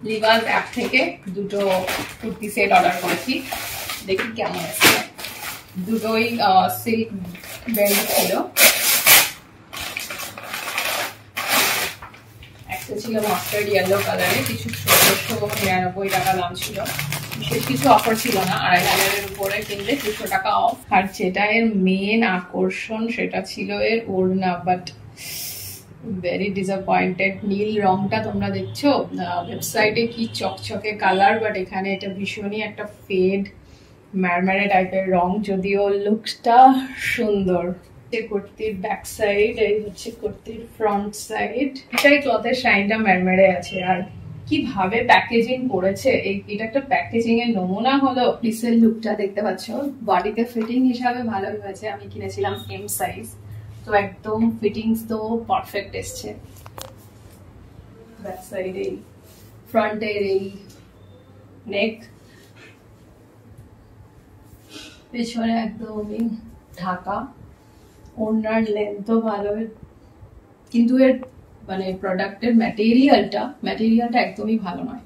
Libas app থেকে দুটো kurti set order করেছি, দেখি কেমন আছে। দুটোই সিল্ক বেল্ট ছিল, একটা ছিল মাস্টার্ড ইয়েলো কালারে, কিছু 1499 টাকা দাম ছিল, বিশেষ কিছু অফার ছিল না, 2500-এর উপরে কিনলে 200 টাকা অফ। আর যেটা এর মেন আকর্ষণ সেটা ছিল এর ওড়না, বাট ভেরি ডিসঅ্যাপয়েন্টেড। নীল রংটা তোমরা দেখছো ওয়েবসাইটে কি চকচকে কালার, বাট এখানে এটা ভীষণই একটা ফেড ম্যারমারে টাইপের রং, যদিও লুকসটা সুন্দর। কুর্তির ব্যাক সাইড, এই হচ্ছে কুর্তির ফ্রন্ট সাইড। এটাই ক্লথের শাইনটা ম্যারমারে আছে। আর কিভাবে প্যাকেজিং করেছে, এটা একটা প্যাকেজিং এর নমুনা হলো। পিসের লুকটা দেখতে পাচ্ছ, বডিতে ফিটিং হিসাবে ভালোই হয়েছে। আমি কিনেছিলাম এম সাইজ, তো একদম ফিটিংস তো পারফেক্ট এসছে। ব্যাক সাইড এই, ফ্রন্টের এই নেক, পেছনে একদমই ঢাকা। ওনার লেন্থও ভালো, কিন্তু এর মানে প্রোডাক্টের ম্যাটেরিয়ালটা একদমই ভালো নয়।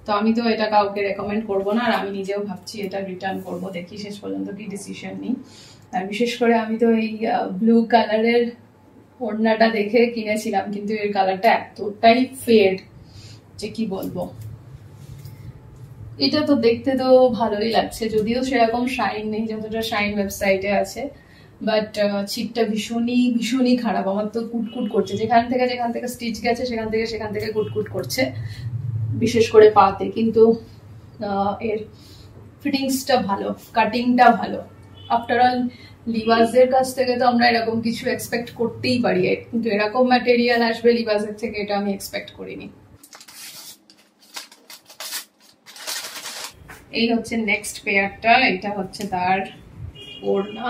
তো আমি তো এটা কাউকে রেকমেন্ড করবো না, আর আমি নিজেও ভাবছি এটা রিটার্ন করবো, দেখি শেষ পর্যন্ত কি ডিসিশন নিই। আর বিশেষ করে আমি তো এই ব্লু কালারের ওড়নাটা দেখে কিনেছিলাম, কিন্তু এর কালারটা এতটাই ফেড যে কি বলবো। এটা তো দেখতে তো ভালোই লাগছে, যদিও সেরকম শাইন নেই যতটা শাইন ওয়েবসাইটে আছে, বাট ছিটটা ভীষণই খারাপ। আমার তো কুটকুট করছে, যেখান থেকে স্টিচ গেছে সেখান থেকে কুটকুট করছে, বিশেষ করে পাতে। কিন্তু এর ফিটিংসটা ভালো, কাটিংটা ভালো। আফটার অল লিভাসের কাছ থেকে তো আমরা এরকম কিছু এক্সপেক্ট করতেই পারি, কিন্তু এরকম ম্যাটেরিয়াল আসবে লিভাসের থেকে এটা আমি এক্সপেক্ট করিনি। এই হচ্ছে নেক্সট পেয়ারটা, এটা হচ্ছে তার ওড়না।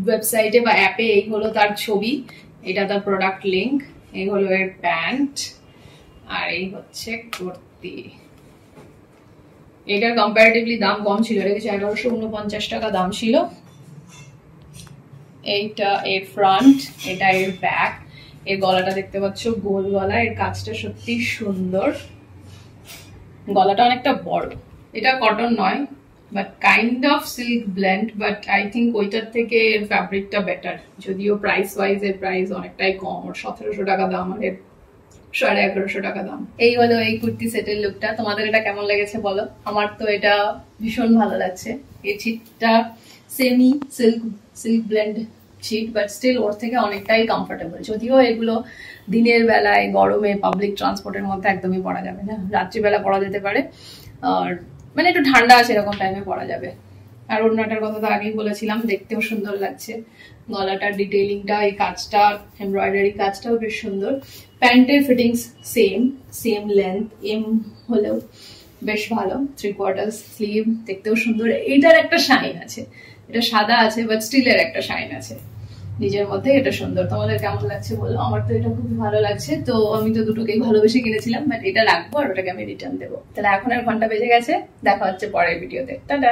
ওয়েবসাইটে বা অ্যাপে এই হলো তার ছবি, এটা তার প্রোডাক্ট লিংক, এই হলো এর প্যান্ট, আর এই হচ্ছে কুর্তি। এটার কম্পারেটিভলি দাম কম ছিল, এটা কিছু 1149 টাকা দাম ছিল। এইটা এর ফ্রন্ট, এটা এর ব্যাক। এর গলাটা দেখতে পাচ্ছ গোল গলা, এর কাজটা সত্যি সুন্দর, গলাটা অনেকটা বড়। এটা কটন নয়, but kind of silk blend, but I think ওইটার থেকে এর ফ্যাব্রিকটা বেটার, যদিও প্রাইস ওয়াইজ এর প্রাইস অনেকটাই কম। ওর 1700 টাকা দাম, আর এর 1150 টাকা দাম। এই হলো এই কুর্তি সেটের লুকটা। তোমাদের এটা কেমন লেগেছে বলো? আমার তো এটা ভীষণ ভালো লাগছে। এই ছিটটা সেমি সিল্ক ব্লেন্ড ছিট, বাট স্টিল ওর থেকে অনেকটাই কমফোর্টেবল। যদিও এগুলো দিনের বেলায় গরমে পাবলিক ট্রান্সপোর্টের মধ্যে একদমই পরা যাবে না, রাত্রিবেলা পরা যেতে পারে, আর মানে একটু ঠান্ডা আছে এরকম টাইমে পরা যাবে। আর ওড়নাটার কথা তো আগেই বলেছিলাম, দেখতেও সুন্দর লাগছে। গলাটার ডিটেইলিংটা, এই কাজটা, এমব্রয়ডারি কাজটাও বেশ সুন্দর। প্যান্টের ফিটিংস সেম লেন্থ, এম হলেও বেশ ভালো। 3/4 স্লিভ, দেখতেও সুন্দর। এইটার একটা শাইন আছে, এটা সাদা আছে বাট স্টিলের একটা শাইন আছে নিজের মধ্যে, এটা সুন্দর। তোমাদের কেমন লাগছে বলো? আমার তো এটা খুব ভালো লাগছে। তো আমি তো দুটোকেই ভালোবেসে কিনেছিলাম, বাট এটা রাখবো আর ওটাকে আমি রিটার্ন দেবো। তাহলে এখন আর ঘন্টা বেজে গেছে, দেখা হচ্ছে পরের ভিডিওতে। টাটা।